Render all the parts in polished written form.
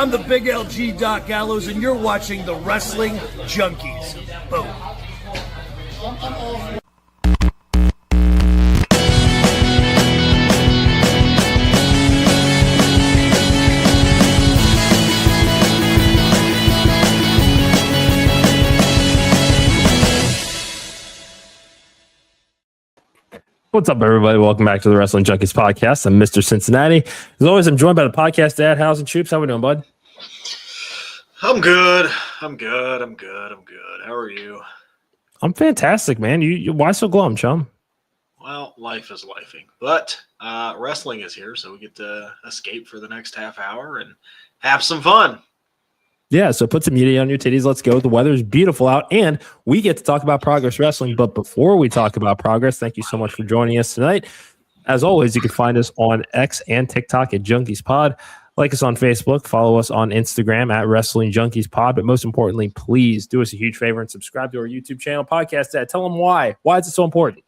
I'm the Big LG Doc Gallows, and you're watching the Wrestling Junkies. Boom. What's up, everybody? Welcome back to the Wrestling Junkies Podcast. I'm Mr. Cincinnati. As always, I'm joined by the podcast dad, House and Troops. How we doing, bud? I'm good. How are you? I'm fantastic, man. You why so glum, chum? Well, life is lifing. But wrestling is here, so we get to escape for the next half hour and have some fun. Yeah, so put some beauty on your titties. Let's go. The weather's beautiful out, and we get to talk about Progress Wrestling. But before we talk about Progress, thank you so much for joining us tonight. As always, you can find us on X and TikTok at Junkies Pod. Like us on Facebook. Follow us on Instagram at Wrestling Junkies Pod. But most importantly, please do us a huge favor and subscribe to our YouTube channel, Podcast Dad. Tell them why. Why is it so important?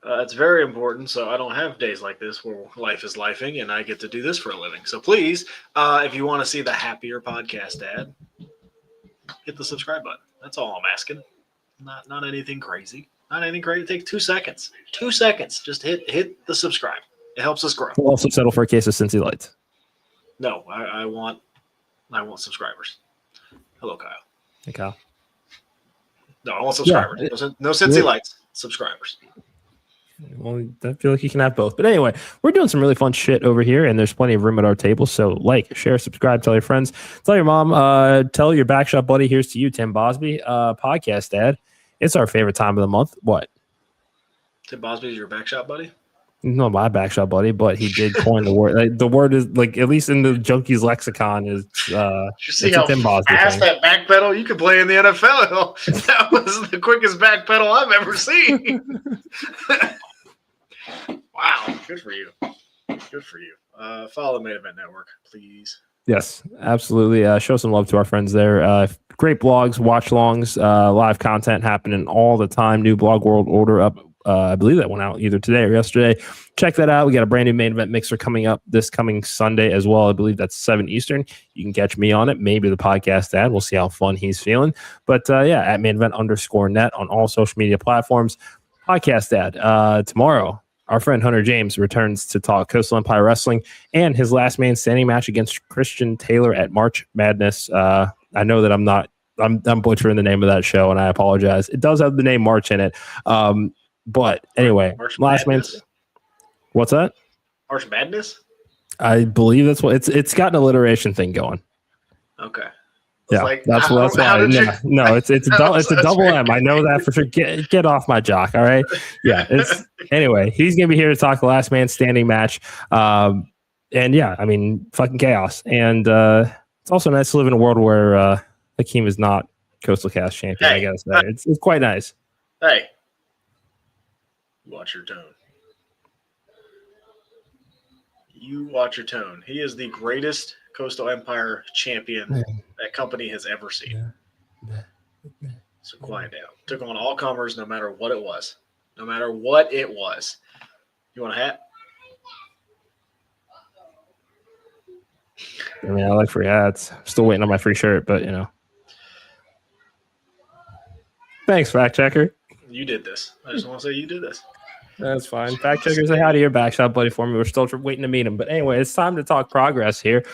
It's very important, so I don't have days like this where life is lifing and I get to do this for a living. So please, if you want to see the happier podcast dad, hit the subscribe button. That's all I'm asking. Not anything crazy. Not anything crazy. It takes 2 seconds. 2 seconds. Just hit the subscribe. It helps us grow. We'll also settle for a case of Cincy Lights. No, I want subscribers. Hello, Kyle. Hey, Kyle. No, I want subscribers. Yeah, no Cincy Lights. Subscribers. Well, I feel like you can have both. But anyway, we're doing some really fun shit over here, and there's plenty of room at our table. So like, share, subscribe, tell your friends, tell your mom, tell your backshot buddy. Here's to you, Tim Bosby, podcast dad. It's our favorite time of the month. What? Tim Bosby is your backshot buddy? No, my backshot buddy, but he did coin the word. Like, the word is like, at least in the Junkies lexicon, is you see how fast that back pedal? You could play in the NFL. That was the quickest back pedal I've ever seen. Wow, good for you. Good for you. Follow the Main Event Network, please. Yes, absolutely. Show some love to our friends there. Great blogs, watch-longs, live content happening all the time. New Blog World Order up. I believe that went out either today or yesterday. Check that out. We got a brand new Main Event Mixer coming up this coming Sunday as well. I believe that's 7 Eastern. You can catch me on it. Maybe the podcast dad. We'll see how fun he's feeling. But yeah, at mainevent_net on all social media platforms. Podcast dad. Tomorrow, our friend Hunter James returns to talk Coastal Empire Wrestling and his last man standing match against Christian Taylor at March Madness. I know that I'm butchering the name of that show, and I apologize. It does have the name March in it. But anyway, March last man. What's that? March Madness? I believe that's what it's got an alliteration thing going. Okay. Yeah, like, that's why. No, it's a double M. I know that for sure. Get off my jock. All right. Yeah. Anyway. He's gonna be here to talk the last man standing match. And yeah, I mean, fucking chaos. And it's also nice to live in a world where Hakeem is not Coastal Cast champion. I guess it's quite nice. Hey, watch your tone. You watch your tone. He is the greatest Coastal Empire champion that company has ever seen. So quiet down. Took on all comers no matter what it was. No matter what it was. You want a hat? I mean, I like free hats. I'm still waiting on my free shirt, but you know. Thanks, fact checker. You did this. I just want to say you did this. That's fine. Fact checker, say hi to your backshot buddy for me. We're still waiting to meet him. But anyway, it's time to talk progress here.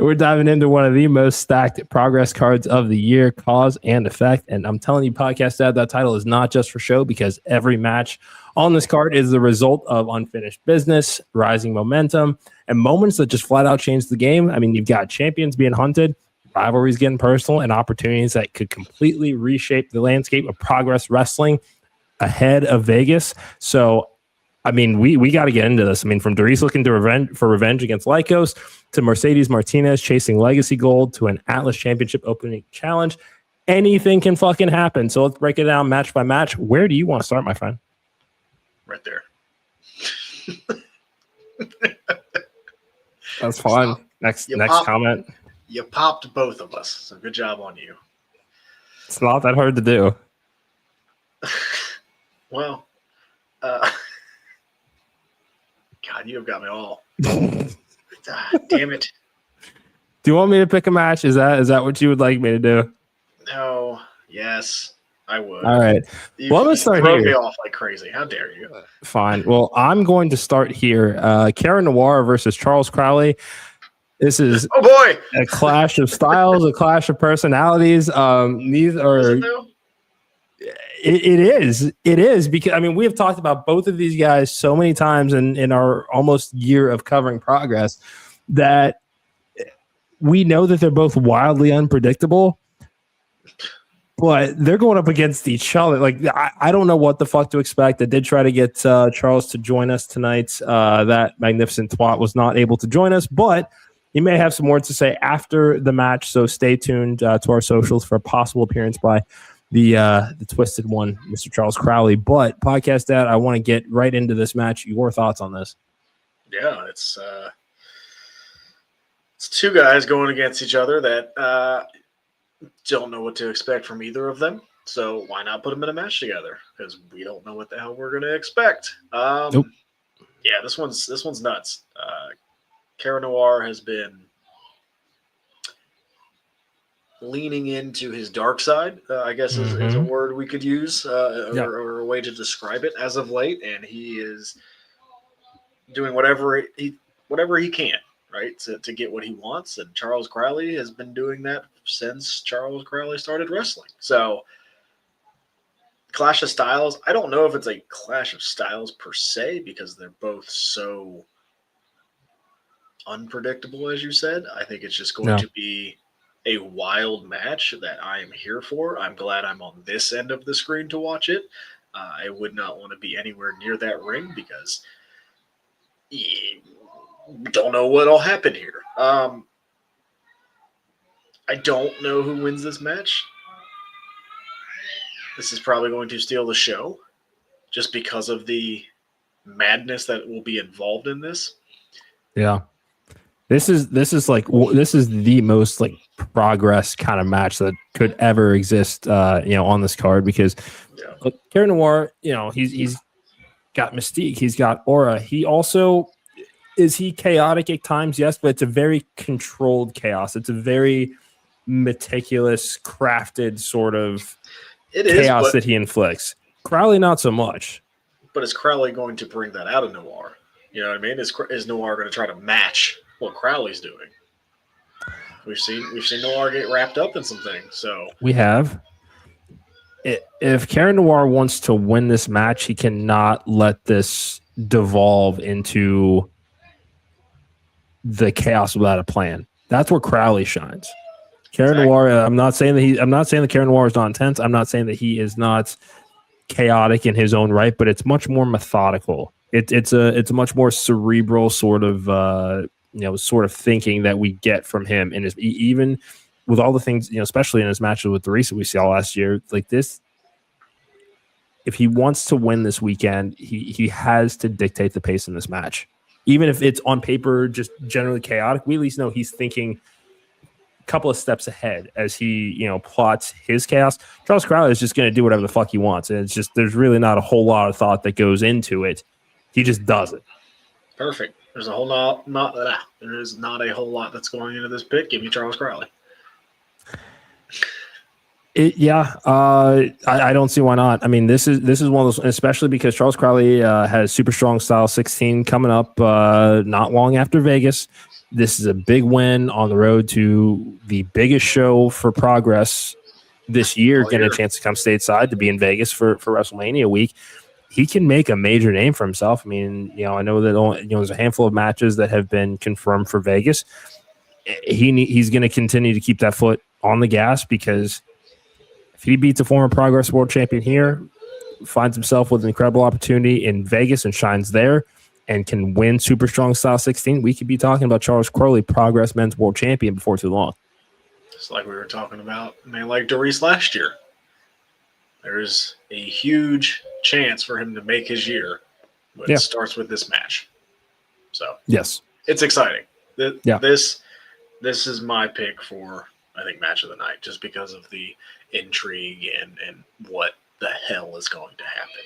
We're diving into one of the most stacked progress cards of the year, cause and effect. And I'm telling you, podcast dad, that title is not just for show, because every match on this card is the result of unfinished business, rising momentum, and moments that just flat out change the game. I mean, you've got champions being hunted, rivalries getting personal, and opportunities that could completely reshape the landscape of progress wrestling ahead of Vegas. So, I mean, we got to get into this. I mean, from Dereiss looking to revenge against Lykos, to Mercedes Martinez chasing legacy gold, to an Atlas Championship opening challenge. Anything can fucking happen. So let's break it down match by match. Where do you want to start, my friend? Right there. That's fine. Next comment. You popped both of us, so good job on you. It's not that hard to do. Well, God, you have got me all. Damn it. Do you want me to pick a match? Is that what you would like me to do? No. Yes, I would. All right. Well, I'm going to start throw here. me off like crazy. How dare you? Fine. Well, I'm going to start here. Karen Noir versus Charles Crowley. This is Oh boy, a clash of styles, a clash of personalities. These are. Is it though? It is because we have talked about both of these guys so many times in our almost year of covering Progress that we know that they're both wildly unpredictable, but they're going up against each other. Like I don't know what the fuck to expect. I did try to get Charles to join us tonight. That magnificent twat was not able to join us, but he may have some words to say after the match. So stay tuned to our socials for a possible appearance by the twisted one, Mr. Charles Crowley. But Podcast Dad, I want to get right into this match. Your thoughts on this? Yeah, it's two guys going against each other that don't know what to expect from either of them. So why not put them in a match together? Because we don't know what the hell we're going to expect. Nope. Yeah, this one's nuts. Karen Noir has been leaning into his dark side, I guess is a word we could use, or a way to describe it as of late, and he is doing whatever he can, right, to get what he wants. And Charles Crowley has been doing that since Charles Crowley started wrestling. So, clash of styles. I don't know if it's a clash of styles per se because they're both so unpredictable, as you said. I think it's just going to be a wild match that I am here for. I'm glad I'm on this end of the screen to watch it. I would not want to be anywhere near that ring because you don't know what'll happen here. I don't know who wins this match. This is probably going to steal the show just because of the madness that will be involved in this. Yeah. This is the most like Progress kind of match that could ever exist, on this card because look, Karen Noir, he's got mystique, he's got aura. He also is chaotic at times, yes, but it's a very controlled chaos. It's a very meticulous, crafted sort of chaos that he inflicts. Crowley, not so much. But is Crowley going to bring that out of Noir? You know what I mean? Is Noir going to try to match what Crowley's doing? We've seen Noir get wrapped up in some things. So we have. If Karen Noir wants to win this match, he cannot let this devolve into the chaos without a plan. That's where Crowley shines. Karen Noir. I'm not saying that Karen Noir is not intense. I'm not saying that he is not chaotic in his own right, but it's much more methodical. It's a much more cerebral sort of thinking that we get from him, and even with all the things, especially in his matches with Dereiss we saw last year, like this. If he wants to win this weekend, he has to dictate the pace in this match. Even if it's on paper just generally chaotic, we at least know he's thinking a couple of steps ahead as he, plots his chaos. Charles Crowley is just going to do whatever the fuck he wants. And it's just, there's really not a whole lot of thought that goes into it. He just does it. Perfect. There's a whole there is not a whole lot that's going into this pick. Give me Charles Crowley. I don't see why not. I mean, this is one of those, especially because Charles Crowley has Super Strong Style 16 coming up not long after Vegas. This is a big win on the road to the biggest show for Progress this year, getting a chance to come stateside to be in Vegas for WrestleMania week. He can make a major name for himself. I mean, I know that there's a handful of matches that have been confirmed for Vegas. He's going to continue to keep that foot on the gas because if he beats a former Progress World Champion here, finds himself with an incredible opportunity in Vegas and shines there and can win Super Strong Style 16, we could be talking about Charles Crowley, Progress Men's World Champion, before too long. Just like we were talking about, like Dereiss last year. There's a huge chance for him to make his year, but it starts with this match. So yes, it's exciting. This is my pick for, I think, match of the night, just because of the intrigue and what the hell is going to happen.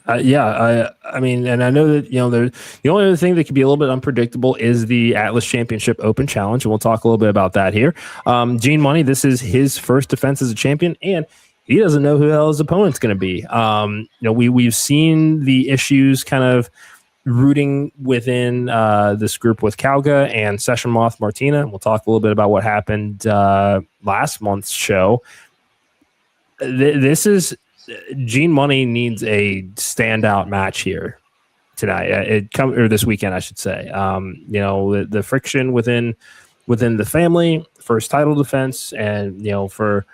I mean, and I know that, the only other thing that could be a little bit unpredictable is the Atlas Championship Open Challenge, and we'll talk a little bit about that here. Gene Money, this is his first defense as a champion, and he doesn't know who the hell his opponent's going to be. We've seen the issues kind of rooting within this group with Kalga and Session Moth Martina, and we'll talk a little bit about what happened last month's show. This is Gene Money needs a standout match here tonight. Or this weekend, I should say. The friction within the family, first title defense, and for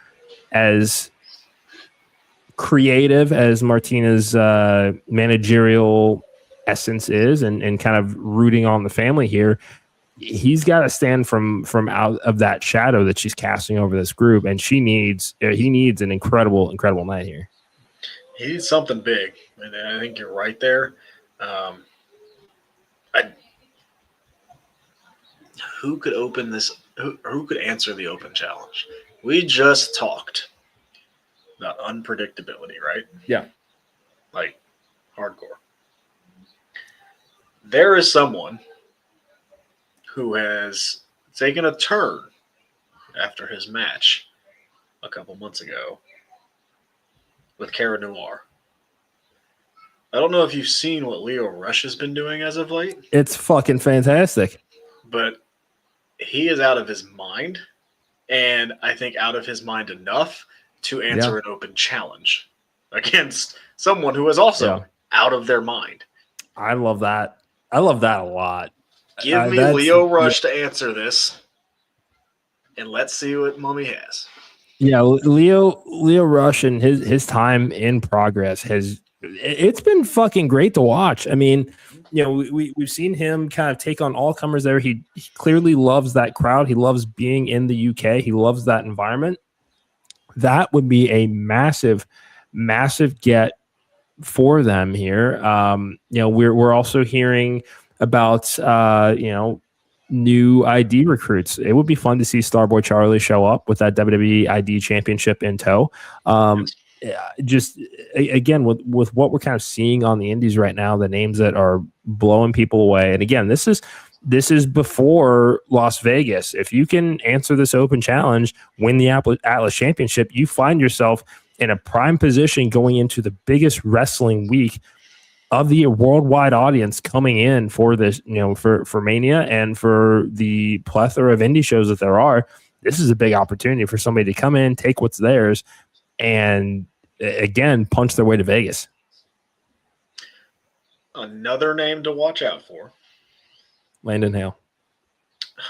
as creative as Martina's managerial essence is, and kind of rooting on the family here, he's got to stand from out of that shadow that she's casting over this group, and he needs an incredible night here. He needs something big, and I think you're right there. Who could open this? Who could answer the open challenge? We just talked about unpredictability, right? Yeah. Like hardcore. There is someone who has taken a turn after his match a couple months ago with Cara Noir. I don't know if you've seen what Lio Rush has been doing as of late. It's fucking fantastic. But he is out of his mind, and I think out of his mind enough to answer an open challenge against someone who is also out of their mind. I love that. I love that a lot. Give me Lio Rush to answer this, and let's see what Mummy has. Yeah, Lio Rush and his time in progress it's been fucking great to watch. I mean, we've seen him kind of take on all comers there. He clearly loves that crowd. He loves being in the UK. He loves that environment. That would be a massive, massive get for them here. We're also hearing about new ID recruits. It would be fun to see Starboy Charlie show up with that WWE ID championship in tow. Just again, with what we're kind of seeing on the indies right now, the names that are blowing people away. And again, this is before Las Vegas. If you can answer this open challenge, win the Atlas Championship, you find yourself in a prime position going into the biggest wrestling week of the worldwide audience coming in for this, for Mania and for the plethora of indie shows that there are. This is a big opportunity for somebody to come in, take what's theirs, and again, punch their way to Vegas. Another name to watch out for. Landon Hale.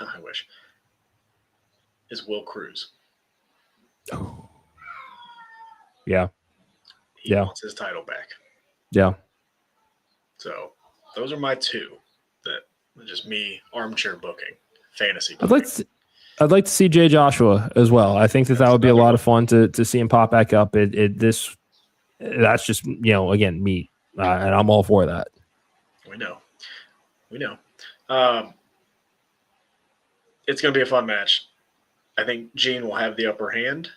I wish. Is Will Cruz. Oh. Yeah. He wants his title back. Yeah. So those are my two that just me armchair booking, fantasy booking. I'd like to see Jay Joshua as well. I think that would be a lot of fun to see him pop back up. That's just, again, me. And I'm all for that. We know. It's going to be a fun match. I think Gene will have the upper hand.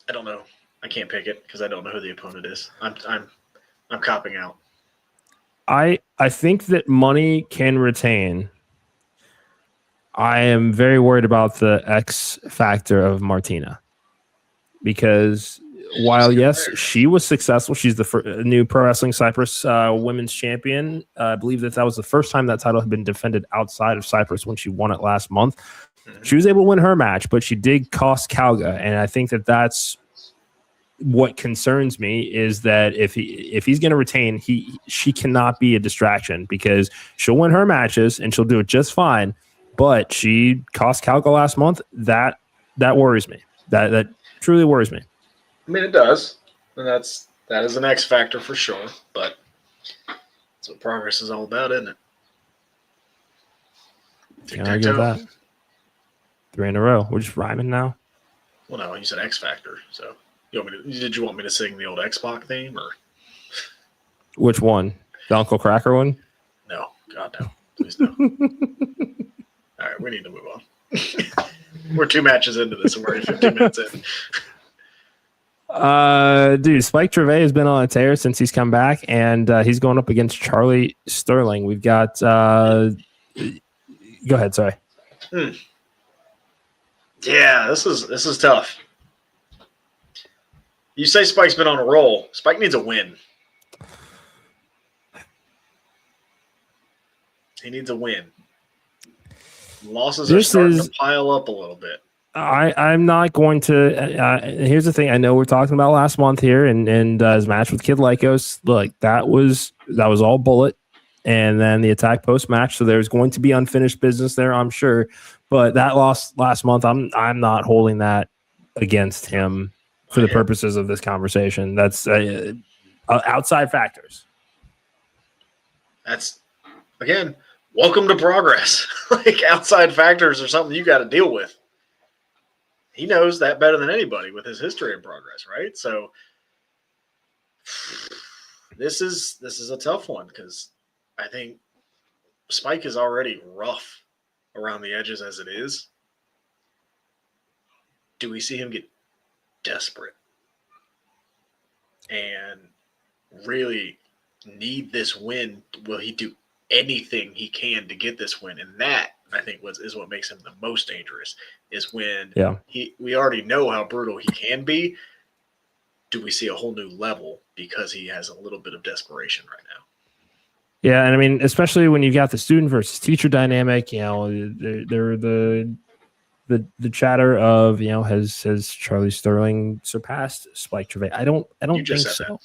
I don't know. I can't pick it because I don't know who the opponent is. I'm copping out. I think that Money can retain. I am very worried about the X factor of Martina because while yes, she was successful, she's the new Pro Wrestling Cyprus women's champion. I believe that was the first time that title had been defended outside of Cyprus when she won it last month. Mm-hmm. She was able to win her match, but she did cost Kalga, and I think that that's what concerns me is that if he's going to retain, she cannot be a distraction because she'll win her matches and she'll do it just fine. But she cost Kalga last month. That worries me. That truly worries me. I mean, it does, and that is an X factor for sure. But that's what progress is all about, isn't it? Can't argue with that. 3 in a row. We're just rhyming now. Well, no, you said X factor, so. Did you want me to sing the old X-Pac theme? Or which one? The Uncle Cracker one? No. God, no. Please no. All right, we need to move on. We're 2 matches into this, and we're already 15 minutes in. Dude, Spike Trivet has been on a tear since he's come back, and he's going up against Charlie Sterling. We've got. Go ahead. Sorry. Yeah, this is tough. You say Spike's been on a roll. Spike needs a win. He needs a win. Losses are starting to pile up a little bit. I'm not going to. Here's the thing. I know we're talking about last month here, and his match with Kid Lykos. Look, that was all bullet, and then the attack post match. So there's going to be unfinished business there, I'm sure. But that loss last month, I'm not holding that against him for the purposes of this conversation. That's outside factors. That's again, welcome to progress. Like outside factors are something you got to deal with. He knows that better than anybody with his history in progress, right? So this is a tough one because I think Spike is already rough around the edges as it is. Do we see him get desperate and really need this win? Will he do anything he can to get this win? And that, I think, is what makes him the most dangerous, is when we already know how brutal he can be. Do we see a whole new level because he has a little bit of desperation right now? Yeah, and I mean, especially when you've got the student versus teacher dynamic, they're the chatter of, has Charlie Sterling surpassed Spike Trivet? I don't think so.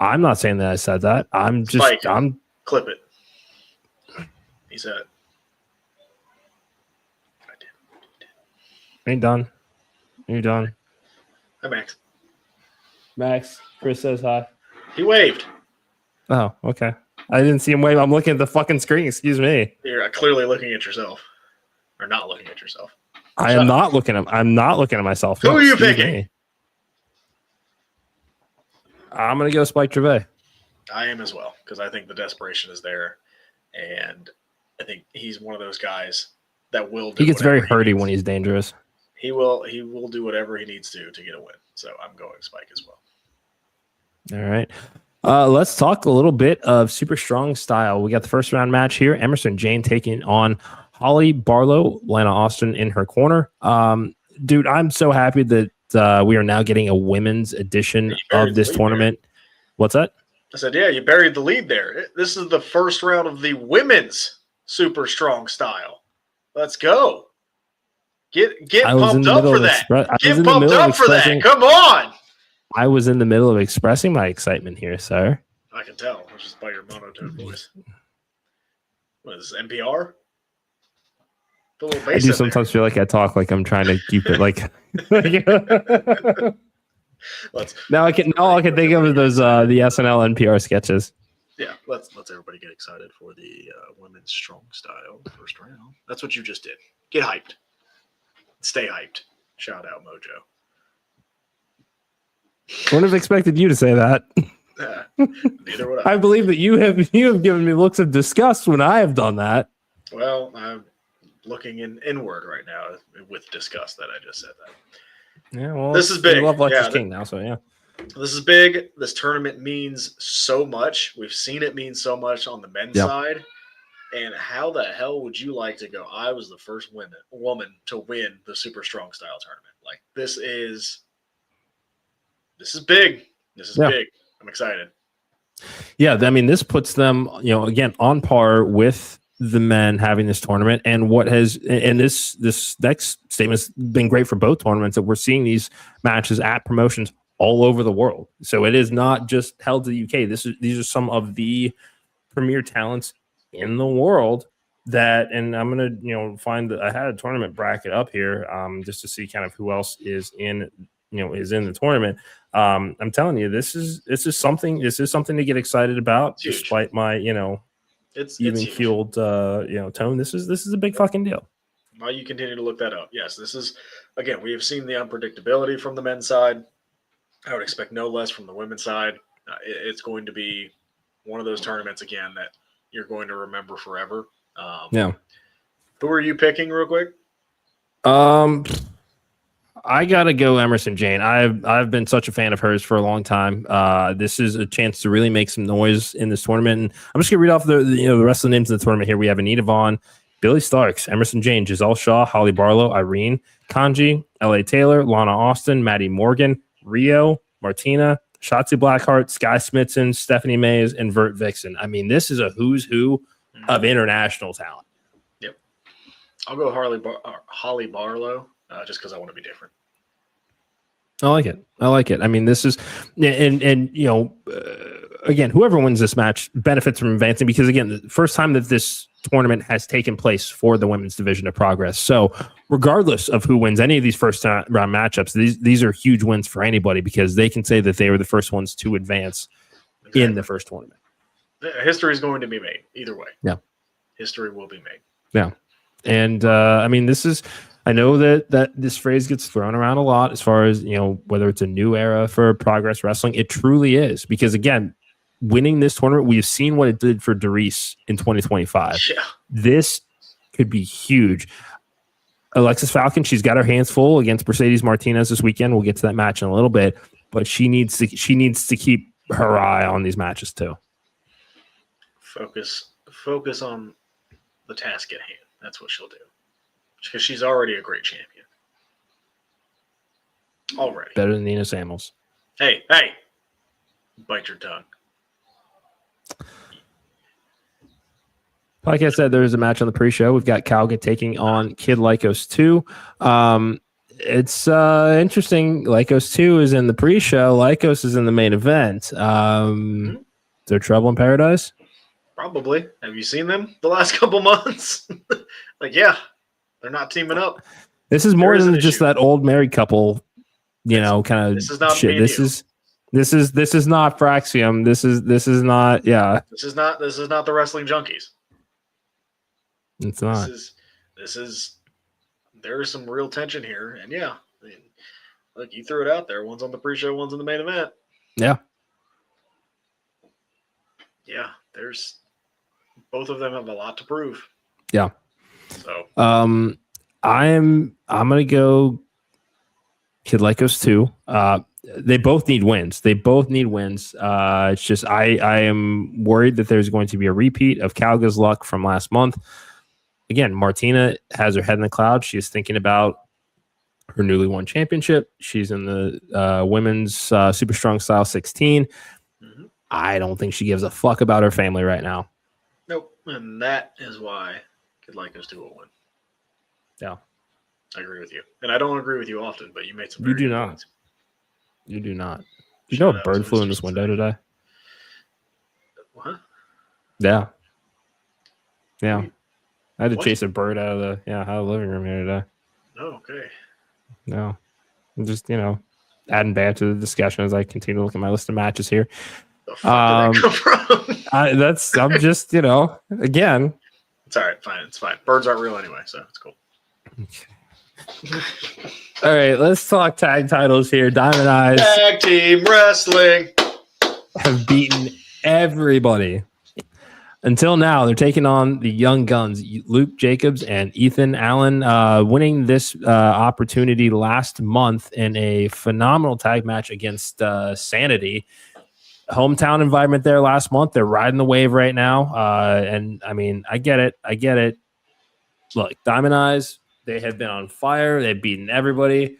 I'm not saying that I said that. I'm clip it. He said it. I did. Ain't done. You're done. Hi, Max. Max, Chris says hi. He waved. Oh, okay. I didn't see him wave. I'm looking at the fucking screen. Excuse me. You're clearly looking at yourself, or not looking at yourself. I'm not looking at myself. Who are you picking? I'm gonna go Spike Trivet. I am as well, because I think the desperation is there, and I think he's one of those guys that will do. He gets very hurty when he's dangerous. He will do whatever he needs to get a win. So I'm going Spike as well. All right. Let's talk a little bit of super strong style. We got the first round match here. Emerson Jane taking on Holly Barlow, Lana Austin in her corner. Dude, I'm so happy that we are now getting a women's edition of this tournament. There. What's that? I said, yeah, you buried the lead there. This is the first round of the women's super strong style. Let's go. Get pumped up for that. Get pumped up for that. Come on. I was in the middle of expressing my excitement here, sir. I can tell. It's just by your monotone voice. What is this, NPR? I do sometimes feel like I talk like I'm trying to keep it like. All I can think of is those the SNL NPR sketches. Yeah, let's everybody get excited for the women's strong style first round. That's what you just did. Get hyped. Stay hyped. Shout out Mojo. I wouldn't have expected you to say that. Neither would I. I believe that you have given me looks of disgust when I have done that. Well, I'm looking inward right now with disgust that I just said that. Yeah, well, this is big. Love Alexxis King now, so yeah. This is big. This tournament means so much. We've seen it mean so much on the men's side. And how the hell would you like to go? I was the first woman to win the Super Strong Style tournament. Like this is big. This is big. I'm excited. Yeah, I mean, this puts them, again, on par with the men having this tournament. And this next statement's been great for both tournaments, that we're seeing these matches at promotions all over the world. So it is not just held to the UK. These are some of the premier talents in the world that, and I'm gonna find that I had a tournament bracket up here just to see kind of who else is in the tournament. I'm telling you, this is something to get excited about, despite my it's even keeled tone. This is a big fucking deal. While you continue to look that up, yes, this is, again, we have seen the unpredictability from the men's side. I would expect no less from the women's side. It's going to be one of those tournaments again that you're going to remember forever. Who are you picking, real quick? I'm I gotta go Emerson Jane. I've been such a fan of hers for a long time. This is a chance to really make some noise in this tournament. And I'm just gonna read off the rest of the names of the tournament here. We have Anita Vaughn, Billy Starks, Emerson Jane, Giselle Shaw, Holly Barlow, Irene, Kanji, L.A. Taylor, Lana Austin, Maddie Morgan, Rio, Martina, Shotzi Blackheart, Sky Smithson, Stephanie Mays, and Vert Vixen. I mean, this is a who's who of international talent. Yep. I'll go Holly Barlow just because I want to be different. I like it. I mean, this is, and again, whoever wins this match benefits from advancing because, again, the first time that this tournament has taken place for the women's division of Progress. So regardless of who wins any of these first round matchups, these are huge wins for anybody because they can say that they were the first ones to advance in the first tournament. History is going to be made either way. Yeah. History will be made. Yeah. And I mean, I know that this phrase gets thrown around a lot as far as, whether it's a new era for Progress Wrestling. It truly is because, again, winning this tournament, we've seen what it did for Dereiss in 2025. Yeah. This could be huge. Alexxis Falcon, she's got her hands full against Mercedes Martinez this weekend. We'll get to that match in a little bit, but she needs to keep her eye on these matches too. Focus on the task at hand. That's what she'll do. Because she's already a great champion. Already. Better than Nina Samuels. Hey. Bite your tongue. Like I said, there is a match on the pre-show. We've got Calga taking on Kid Lykos 2. It's interesting. Lykos 2 is in the pre-show. Lykos is in the main event. Is there trouble in paradise? Probably. Have you seen them the last couple months? They're not teaming up. This is more than just that old married couple, kind of this is not shit. This is not Fraxium. This is not. This is not the Wrestling Junkies. It's not. This is there is some real tension here, and look, you threw it out there. One's on the pre-show, one's in the main event. Yeah. There's both of them have a lot to prove. Yeah. So I'm gonna go Kid Lykos 2. They both need wins. It's just I am worried that there's going to be a repeat of Calga's luck from last month. Again, Martina has her head in the clouds. She is thinking about her newly won championship. She's in the women's Super Strong Style 16. Mm-hmm. I don't think she gives a fuck about her family right now. Nope. And that is why Kid Lykos 2 will win. Yeah. I agree with you. And I don't agree with you often, but you made some You do good not. points. You do not. Do you know a bird flew in this window today? What? Yeah. Yeah. I had to What? chase a bird out of the living room here today. Oh, okay. No. I'm just, adding back to the discussion as I continue to look at my list of matches here. The fuck did that come from? I'm just, again. It's all right. Fine. It's fine. Birds aren't real anyway, so it's cool. Okay. All right, let's talk tag titles here. Diamond Eyes Tag team wrestling have beaten everybody. Until now, they're taking on the Young Guns, Luke Jacobs and Ethan Allen, winning this opportunity last month in a phenomenal tag match against Sanity. Hometown environment there last month. They're riding the wave right now. And, I mean, I get it. Look, Diamond Eyes, they have been on fire. They've beaten everybody.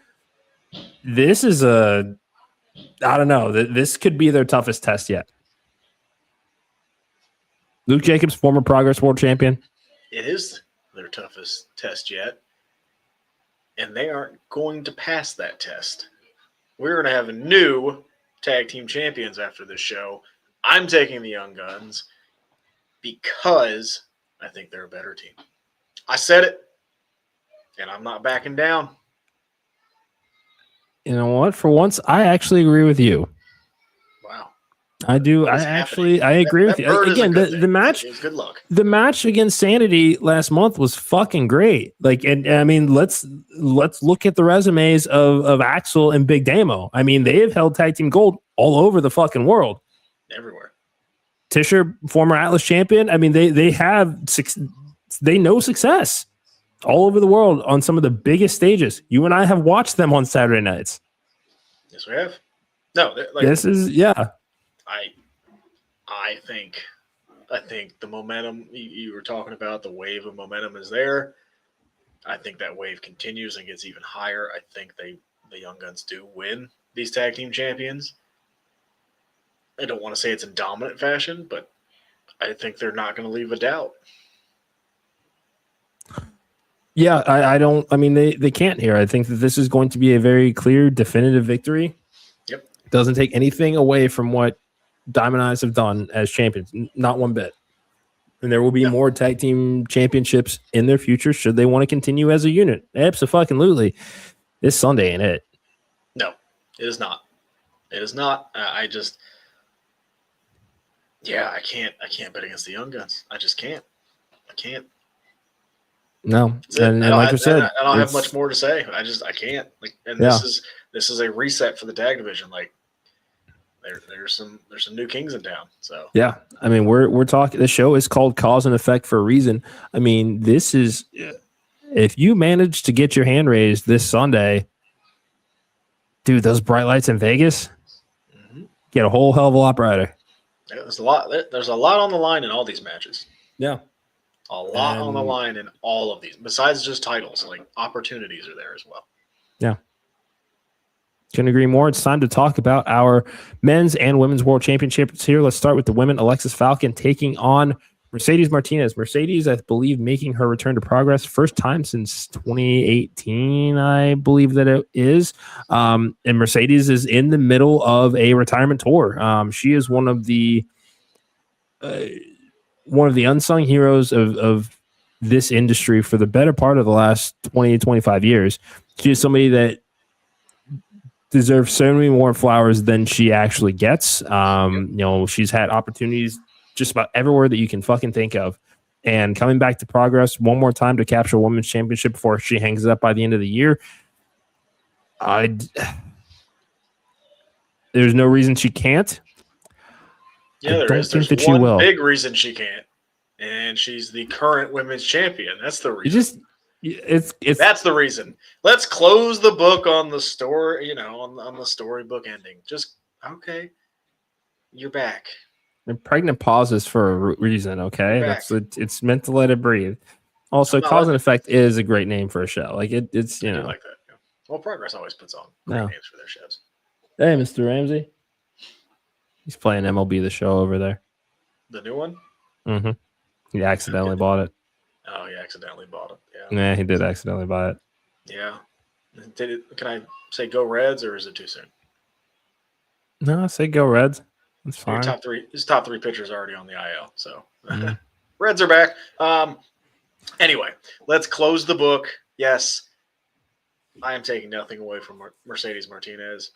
This is I don't know. This could be their toughest test yet. Luke Jacobs, former Progress World Champion. It is their toughest test yet. And they aren't going to pass that test. We're going to have new tag team champions after this show. I'm taking the Young Guns because I think they're a better team. I said it, and I'm not backing down. You know what? For once, I actually agree with you. Wow. I do. I agree with you. Again, the match. Good luck. The match against Sanity last month was fucking great. And I mean, let's look at the resumes of Axel and Big Damo. I mean, they have held tag team gold all over the fucking world. Everywhere. Tischer, former Atlas champion. I mean, they know success. all over the world on some of the biggest stages. You and I have watched them on Saturday nights. Yes, we have. No, This is I think the momentum you were talking about, the wave of momentum is there. I think that wave continues and gets even higher. I think the Young Guns do win these tag team champions. I don't want to say it's in dominant fashion, but I think they're not going to leave a doubt. Yeah, I don't. I mean, they can't here. I think that this is going to be a very clear, definitive victory. Yep. Doesn't take anything away from what Diamond Eyes have done as champions, not one bit. And there will be more tag team championships in their future should they want to continue as a unit. Absolutely. This Sunday ain't it. No, it is not. It is not. I can't bet against the Young Guns. I just can't. I can't. No, and like I said, I don't have much more to say. I can't. This is a reset for the tag division. Like there's some new kings in town. So yeah, I mean we're talking. The show is called Cause and Effect for a reason. I mean, this is if you manage to get your hand raised this Sunday, dude, those bright lights in Vegas get a whole hell of a lot brighter. There's a lot on the line in all these matches. Yeah. A lot on the line in all of these, besides just titles. Like opportunities are there as well. Yeah. Couldn't agree more. It's time to talk about our men's and women's world championships here. Let's start with the women. Alexxis Falcon taking on Mercedes Martinez. Mercedes, I believe, making her return to Progress. First time since 2018, I believe that it is. And Mercedes is in the middle of a retirement tour. She is one of the unsung heroes of this industry for the better part of the last 20 to 25 years. She is somebody that deserves so many more flowers than she actually gets. She's had opportunities just about everywhere that you can fucking think of. And coming back to Progress one more time to capture a women's championship before she hangs it up by the end of the year. There's no reason she can't. Yeah, there is. There's one big reason she can't, and she's the current women's champion. That's the reason. That's the reason. Let's close the book on the story. On the storybook ending. Just okay. You're back. And pregnant pauses for a reason. Okay, it's meant to let it breathe. Also, Cause and Effect is a great name for a show. Like it's I like that. Yeah. Well, Progress always puts on great names for their shows. Hey, Mr. Ramsey. He's playing MLB The Show over there. The new one? Mm-hmm. He accidentally bought it. Oh, he accidentally bought it. Yeah, he did accidentally buy it. Yeah. Can I say go Reds, or is it too soon? No, I say go Reds. That's fine. His top three pitchers are already on the IL, so Reds are back. Anyway, let's close the book. Yes, I am taking nothing away from Mercedes Martinez.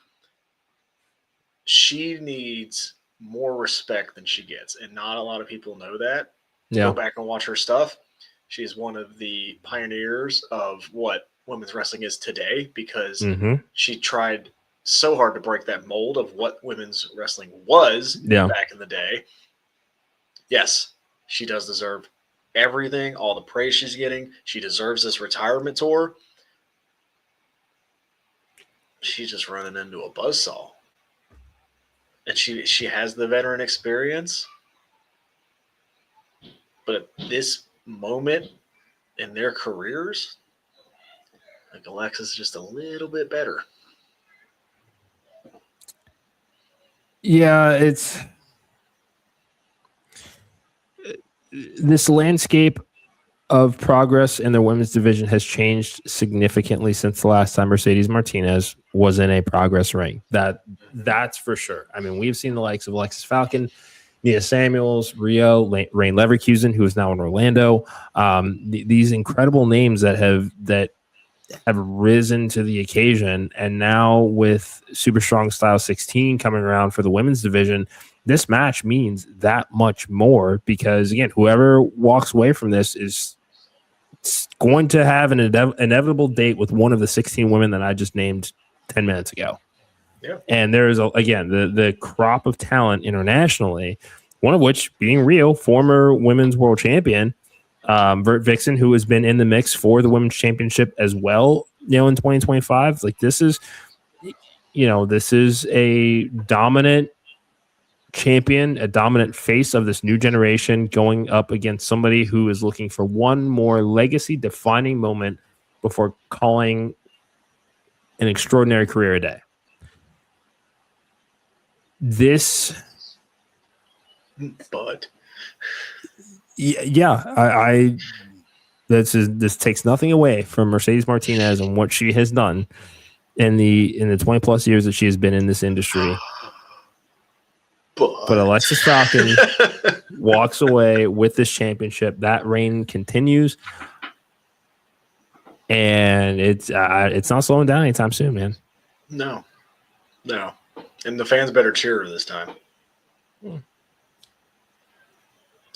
She needs more respect than she gets, and not a lot of people know that. Yeah. Go back and watch her stuff. She's one of the pioneers of what women's wrestling is today, because she tried so hard to break that mold of what women's wrestling was back in the day. Yes, she does deserve everything, all the praise she's getting. She deserves this retirement tour. She's just running into a buzzsaw. And she has the veteran experience. But at this moment in their careers, like Alexxis is just a little bit better. Yeah, it's this landscape of Progress in their women's division has changed significantly since the last time Mercedes Martinez was in a Progress ring. That's for sure. I mean, we've seen the likes of Alexxis Falcon, Nia Samuels, Rio, Rain Leverkusen, who is now in Orlando. These incredible names that have risen to the occasion. And now with Super Strong Style 16 coming around for the women's division, this match means that much more, because again, whoever walks away from this is going to have an inevitable date with one of the 16 women that I just named 10 minutes ago. Yeah. And there is again the crop of talent internationally, one of which being Rio, former women's world champion. Vert Vixen, who has been in the mix for the women's championship as well, in 2025. Like this is a dominant champion, a dominant face of this new generation going up against somebody who is looking for one more legacy defining moment before calling an extraordinary career a day. This this takes nothing away from Mercedes Martinez and what she has done in the 20 plus years that she has been in this industry. But Alexxis Falcon walks away with this championship. That reign continues, and it's not slowing down anytime soon, man. No, and the fans better cheer her this time.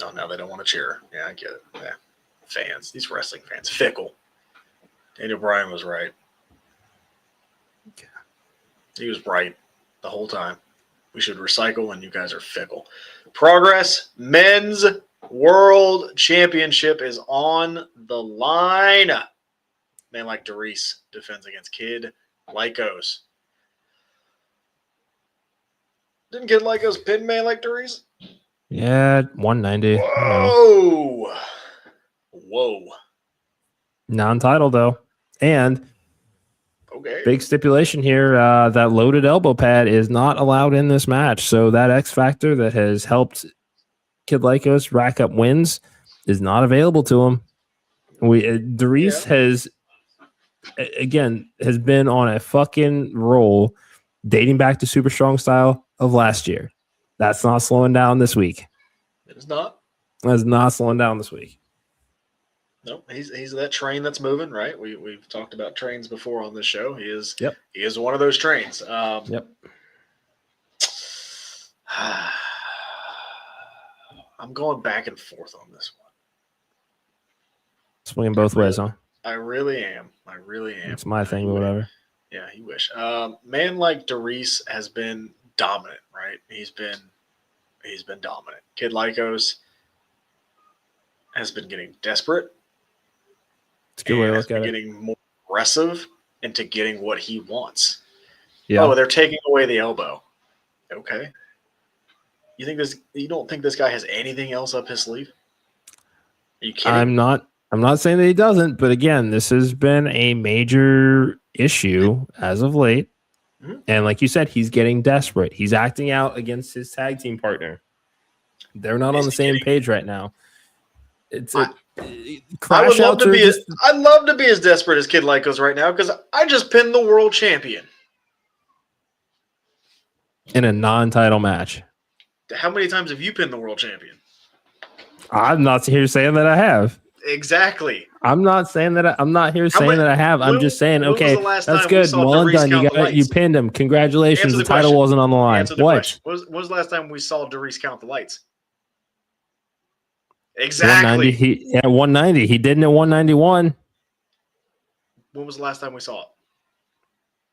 Oh, now they don't want to cheer. Yeah, I get it. Yeah, fans, these wrestling fans, fickle. Daniel Bryan was right. He was right the whole time. We should recycle, and you guys are fickle. Progress Men's World Championship is on the line. Man like Dereiss defends against Kid Lykos. Didn't Kid Lykos pin man like Dereiss? Yeah, 190. Whoa. Non-title, though. And okay, big stipulation here, that loaded elbow pad is not allowed in this match. So that X factor that has helped Kid Lykos rack up wins is not available to him. Dereiss has been on a fucking roll dating back to Super Strong Style of last year. That's not slowing down this week. It is not. That's not slowing down this week. Nope, he's that train that's moving, right? We've talked about trains before on this show. He is one of those trains. Yep. I'm going back and forth on this one. Swinging both ways, huh? I really am. It's my thing, but whatever. Yeah, you wish. Man like Dereiss has been dominant, right? He's been dominant. Kid Lykos has been getting desperate. It's a good way to look at it. Getting more aggressive into getting what he wants. Yeah. Oh, they're taking away the elbow. Okay. You don't think this guy has anything else up his sleeve? Are you kidding? I'm not saying that he doesn't, but again, this has been a major issue as of late. Mm-hmm. And like you said, he's getting desperate. He's acting out against his tag team partner. They're not on the same page right now. I'd love to be as desperate as Kid Lykos right now because I just pinned the world champion in a non-title match. How many times have you pinned the world champion? I'm not here saying that I have. Exactly. I'm not saying that. I'm not here saying that I have. I'm just saying, okay, that's good. Well done. You pinned him. Congratulations. The title wasn't on the line. What? When was the last time we saw Dereiss count the lights? Exactly. 190. He didn't at 191. When was the last time we saw it?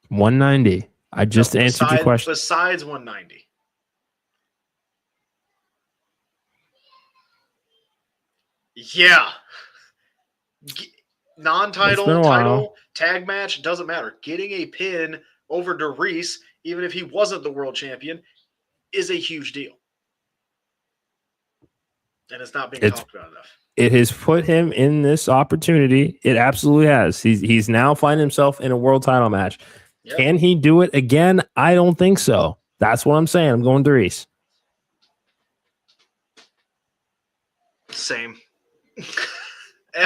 190. I just answered your question. Besides 190. Yeah. Non-title, title, tag match, doesn't matter. Getting a pin over Dereiss, even if he wasn't the world champion, is a huge deal. And it's not being talked about enough. It has put him in this opportunity. It absolutely has. He's now finding himself in a world title match. Yep. Can he do it again? I don't think so. That's what I'm saying. I'm going Dereiss. Same.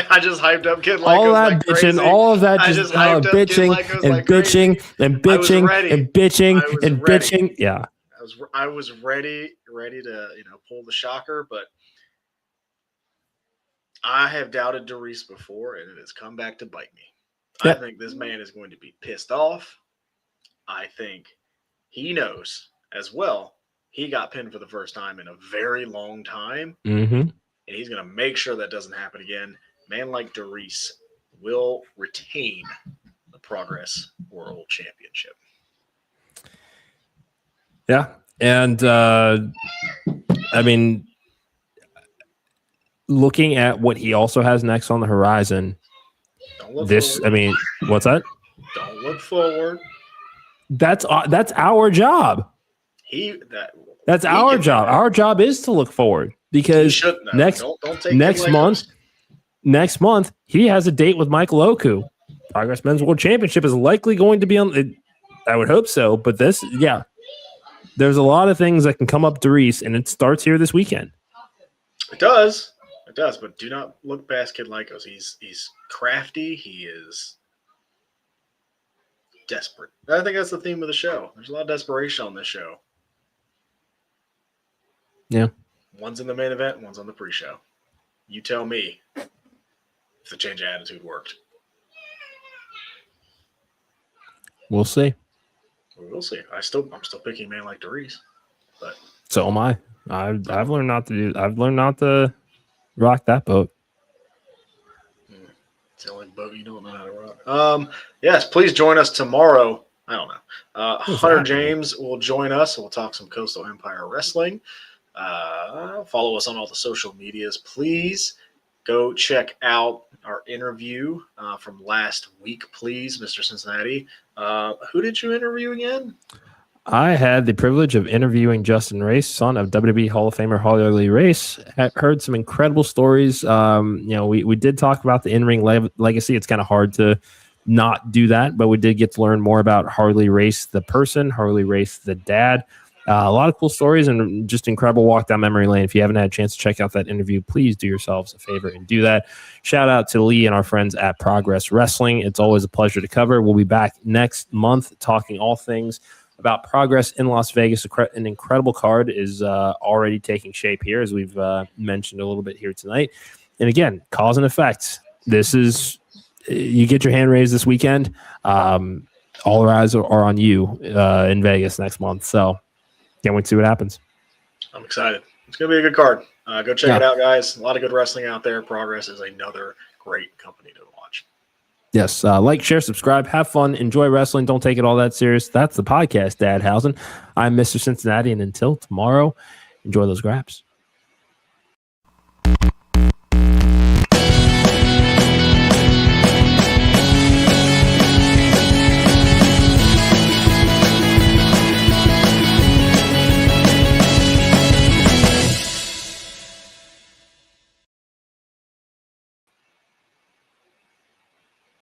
I just hyped up Kid Lykos all that like bitching, crazy. all of that just bitching and bitching and bitching and bitching and bitching. Yeah, I was ready to pull the shocker, but I have doubted Dereiss before, and it has come back to bite me. Yep. I think this man is going to be pissed off. I think he knows as well. He got pinned for the first time in a very long time, and he's going to make sure that doesn't happen again. Man like Dereiss will retain the Progress World Championship. Yeah, and I mean, looking at what he also has next on the horizon, what's that? Don't look forward. That's our job. That's our job. Our job is to look forward because next month he has a date with Michael Oku. Progress Men's World Championship is likely going to be on. I would hope so, but there's a lot of things that can come up Dereiss, and it starts here this weekend. It does, but do not look past Kid Lykos. He's crafty. He is desperate. I think that's the theme of the show. There's a lot of desperation on this show. Yeah. One's in the main event, one's on the pre-show. You tell me if the change of attitude worked. We'll see. We'll see. I'm still picking a man like Dereiss, but so am I. I've learned not to do. I've learned not to rock that boat. It's the only boat you don't know how to rock. Yes, please join us tomorrow. I don't know. Hunter James will join us. We'll talk some Coastal Empire Wrestling. Follow us on all the social medias. Please go check out our interview from last week, please, Mr. Cincinnati. Who did you interview again? I had the privilege of interviewing Justin Race, son of WWE Hall of Famer Harley Race. Heard some incredible stories. We did talk about the in-ring legacy. It's kind of hard to not do that, but we did get to learn more about Harley Race, the person, Harley Race, the dad. A lot of cool stories and just incredible walk down memory lane. If you haven't had a chance to check out that interview, please do yourselves a favor and do that. Shout out to Lee and our friends at Progress Wrestling. It's always a pleasure to cover. We'll be back next month talking all things about Progress in Las Vegas. An incredible card is already taking shape here, as we've mentioned a little bit here tonight. And again, cause and effect. This is, you get your hand raised this weekend. All our eyes are on you in Vegas next month. So can't wait to see what happens. I'm excited. It's going to be a good card. Go check it out, guys. A lot of good wrestling out there. Progress is another great company to watch. Yes. Like, share, subscribe, have fun, enjoy wrestling. Don't take it all that serious. That's the podcast, Dadhausen. I'm Mr. Cincinnati, and until tomorrow, enjoy those grabs.